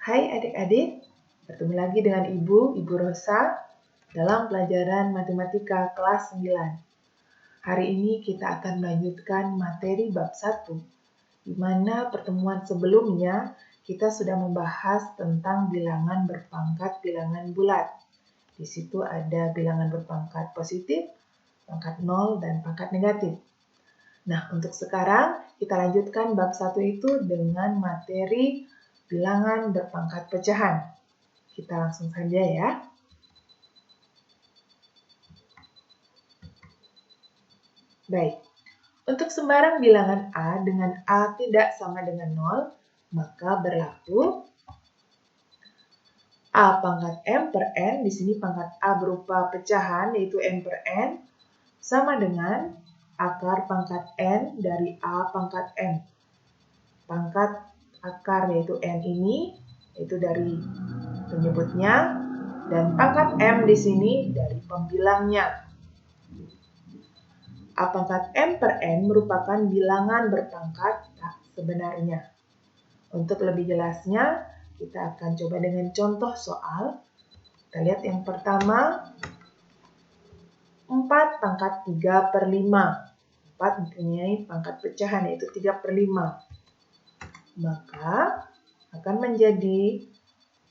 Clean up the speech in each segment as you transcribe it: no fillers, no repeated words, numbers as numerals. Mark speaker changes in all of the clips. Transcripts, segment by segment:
Speaker 1: Hai adik-adik, bertemu lagi dengan Ibu Rosa dalam pelajaran Matematika kelas 9. Hari ini kita akan melanjutkan materi bab 1, di mana pertemuan sebelumnya kita sudah membahas tentang bilangan berpangkat bilangan bulat. Di situ ada bilangan berpangkat positif, pangkat 0, dan pangkat negatif. Nah, untuk sekarang kita lanjutkan bab 1 itu dengan materi bilangan berpangkat pecahan. Kita langsung saja ya. Baik, untuk sembarang bilangan A dengan A tidak sama dengan 0, maka berlaku A pangkat M per N, di sini pangkat A berupa pecahan yaitu M per N, sama dengan akar pangkat N dari A pangkat M. Pangkat akar yaitu N ini, yaitu dari penyebutnya, dan pangkat M di sini dari pembilangnya. A pangkat M per N merupakan bilangan berpangkat tak sebenarnya. Untuk lebih jelasnya, kita akan coba dengan contoh soal. Kita lihat yang pertama, 4 pangkat 3 per 5. 4 mempunyai pangkat pecahan yaitu 3 per 5. Maka akan menjadi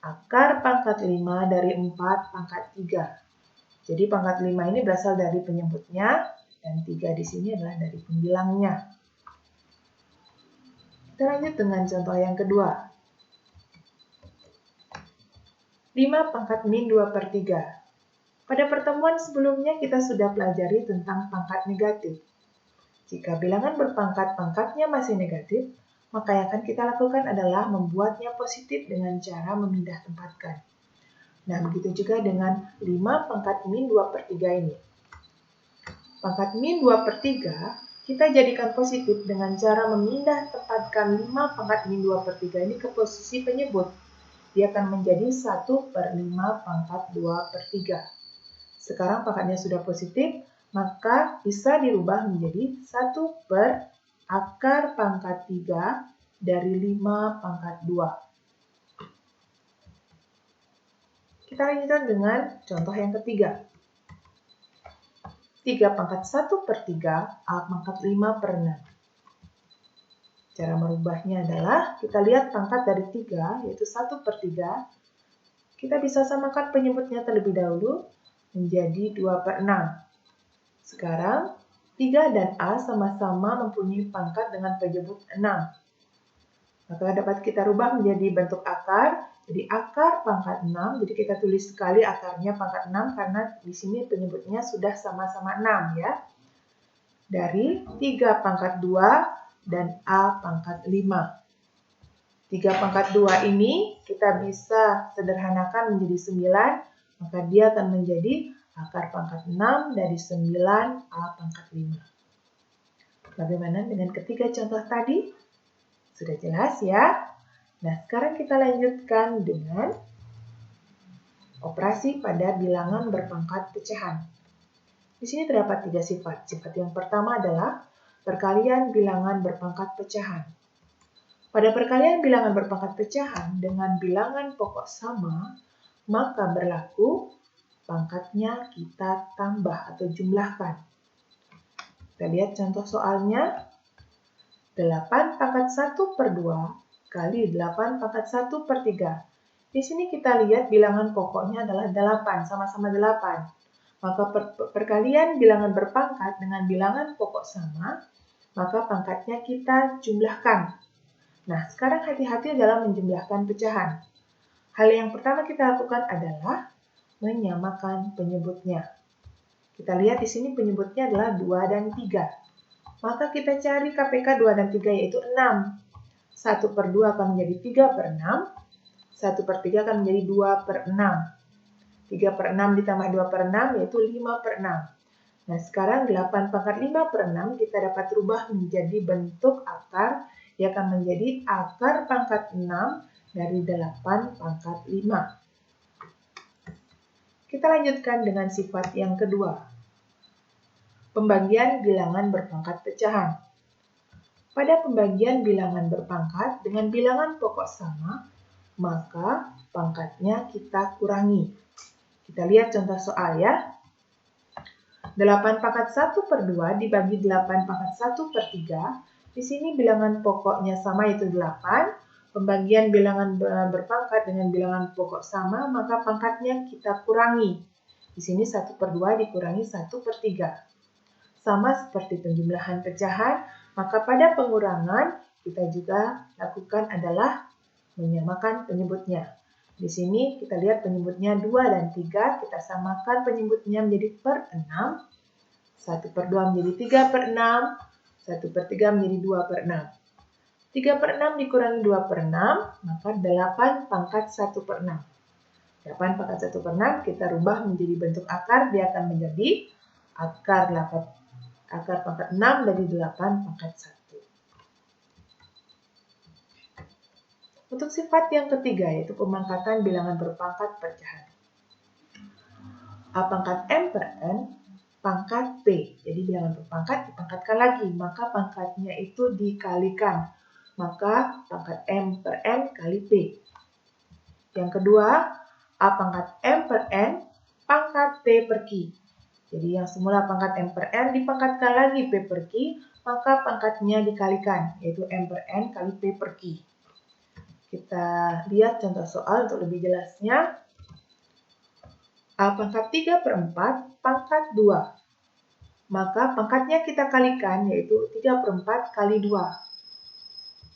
Speaker 1: akar pangkat 5 dari 4 pangkat 3. Jadi pangkat 5 ini berasal dari penyebutnya, dan 3 di sini adalah dari pembilangnya. Kita lanjut dengan contoh yang kedua. 5 pangkat min 2 per 3. Pada pertemuan sebelumnya kita sudah pelajari tentang pangkat negatif. Jika bilangan berpangkat pangkatnya masih negatif, maka yang akan kita lakukan adalah membuatnya positif dengan cara memindah tempatkan. Nah, begitu juga dengan 5 pangkat min 2 per 3 ini. Pangkat min 2 per 3 kita jadikan positif dengan cara memindah tempatkan 5 pangkat min 2 per 3 ini ke posisi penyebut. Dia akan menjadi 1 per 5 pangkat 2 per 3. Sekarang pangkatnya sudah positif, maka bisa dirubah menjadi 1 per akar pangkat 3 dari 5 pangkat 2. Kita lanjutkan dengan contoh yang ketiga. 3 pangkat 1 per 3, A pangkat 5 per 6. Cara merubahnya adalah, kita lihat pangkat dari 3, yaitu 1 per 3. Kita bisa samakan penyebutnya terlebih dahulu, menjadi 2 per 6. Sekarang, 3 dan A sama-sama mempunyai pangkat dengan penyebut 6. Maka dapat kita rubah menjadi bentuk akar. Jadi akar pangkat 6, jadi kita tulis sekali akarnya pangkat 6 karena di sini penyebutnya sudah sama-sama 6 ya. Dari 3 pangkat 2 dan A pangkat 5. 3 pangkat 2 ini kita bisa sederhanakan menjadi 9, maka dia akan menjadi akar pangkat 6 dari 9 A pangkat 5. Bagaimana dengan ketiga contoh tadi? Sudah jelas ya? Nah, sekarang kita lanjutkan dengan operasi pada bilangan berpangkat pecahan. Di sini terdapat 3 sifat. Sifat yang pertama adalah perkalian bilangan berpangkat pecahan. Pada perkalian bilangan berpangkat pecahan dengan bilangan pokok sama, maka berlaku pangkatnya kita tambah atau jumlahkan. Kita lihat contoh soalnya. 8 pangkat 1 per 2 kali 8 pangkat 1 per 3. Di sini kita lihat bilangan pokoknya adalah 8, sama-sama 8. Maka perkalian bilangan berpangkat dengan bilangan pokok sama, maka pangkatnya kita jumlahkan. Nah, sekarang hati-hati dalam menjumlahkan pecahan. Hal yang pertama kita lakukan adalah menyamakan penyebutnya. Kita lihat di sini penyebutnya adalah 2 dan 3. Maka kita cari KPK 2 dan 3 yaitu 6. 1 per 2 akan menjadi 3 per 6. 1 per 3 akan menjadi 2 per 6. 3 per 6 ditambah 2 per 6 yaitu 5 per 6. Nah, sekarang 8 pangkat 5 per 6 kita dapat rubah menjadi bentuk akar. Dia akan menjadi akar pangkat 6 dari 8 pangkat 5. Kita lanjutkan dengan sifat yang kedua. Pembagian bilangan berpangkat pecahan. Pada pembagian bilangan berpangkat dengan bilangan pokok sama, maka pangkatnya kita kurangi. Kita lihat contoh soal ya. 8 pangkat 1 per 2 dibagi 8 pangkat 1 per 3. Di sini bilangan pokoknya sama yaitu 8. Pembagian bilangan berpangkat dengan bilangan pokok sama, maka pangkatnya kita kurangi. Di sini 1 per 2 dikurangi 1 per 3. Sama seperti penjumlahan pecahan, maka pada pengurangan kita juga lakukan adalah menyamakan penyebutnya. Di sini kita lihat penyebutnya 2 dan 3, kita samakan penyebutnya menjadi per 6. 1 per 2 menjadi 3 per 6, 1 per 3 menjadi 2 per 6. 3 per 6 dikurangi 2 per 6, maka 8 pangkat 1 per 6. 8 pangkat 1 per 6 kita rubah menjadi bentuk akar, dia akan menjadi akar pangkat 6 dari 8 pangkat 1. Untuk sifat yang ketiga yaitu pemangkatan bilangan berpangkat pecahan. A pangkat M per N pangkat P. Jadi bilangan berpangkat dipangkatkan lagi, maka pangkatnya itu dikalikan. Maka pangkat M per N kali P. Yang kedua, A pangkat M per N pangkat P per Q. Jadi yang semula pangkat M per N dipangkatkan lagi P per Q, maka pangkatnya dikalikan, yaitu M per N kali P per Q. Kita lihat contoh soal untuk lebih jelasnya. A pangkat 3 per 4 pangkat 2. Maka pangkatnya kita kalikan, yaitu 3 per 4 kali 2.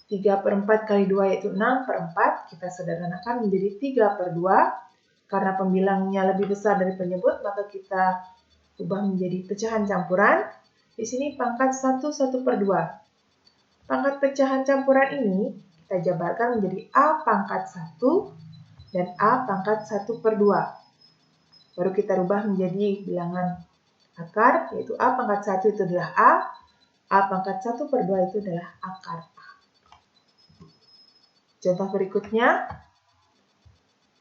Speaker 1: 3 per 4 kali 2 yaitu 6 per 4. Kita sederhanakan menjadi 3 per 2. Karena pembilangnya lebih besar dari penyebut, maka kita ubah menjadi pecahan campuran. Di sini pangkat 1 per 2. Pangkat pecahan campuran ini kita jabarkan menjadi A pangkat 1 dan A pangkat 1 per 2. Baru kita rubah menjadi bilangan akar, yaitu A pangkat 1 itu adalah A pangkat 1 per 2 itu adalah akar A. Contoh berikutnya,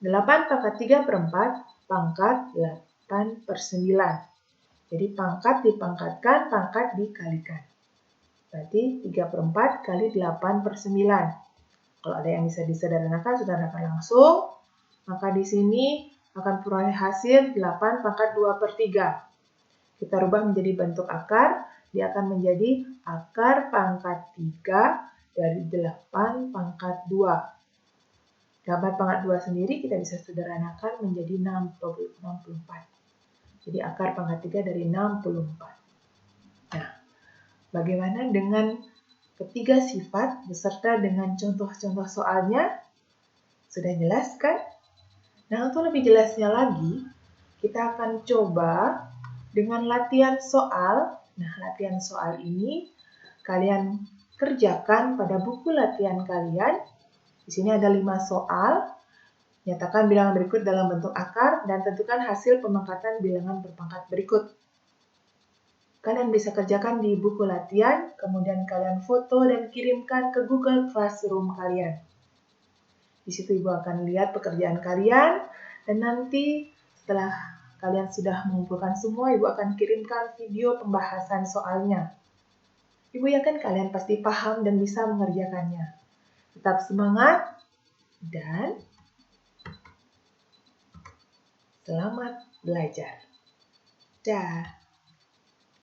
Speaker 1: 8 pangkat 3 per 4 pangkat 8 per 9. Jadi pangkat dipangkatkan, pangkat dikalikan. Berarti 3 per 4 kali 8 per 9. Kalau ada yang bisa disederhanakan, sederhanakan langsung. Maka di sini akan peroleh hasil 8 pangkat 2 per 3. Kita rubah menjadi bentuk akar, dia akan menjadi akar pangkat 3 dari 8 pangkat 2. 8 pangkat 2 sendiri kita bisa sederhanakan menjadi 64. Jadi akar pangkat 3 dari 64. Nah, bagaimana dengan ketiga sifat beserta dengan contoh-contoh soalnya? Sudah jelas kan? Nah, untuk lebih jelasnya lagi, kita akan coba dengan latihan soal. Nah, latihan soal ini kalian kerjakan pada buku latihan kalian. Di sini ada 5 soal. Nyatakan bilangan berikut dalam bentuk akar dan tentukan hasil pemangkatan bilangan berpangkat berikut. Kalian bisa kerjakan di buku latihan, kemudian kalian foto dan kirimkan ke Google Classroom kalian. Di situ Ibu akan lihat pekerjaan kalian, dan nanti setelah kalian sudah mengumpulkan semua, Ibu akan kirimkan video pembahasan soalnya. Ibu yakin kalian pasti paham dan bisa mengerjakannya. Tetap semangat dan selamat belajar. Dah.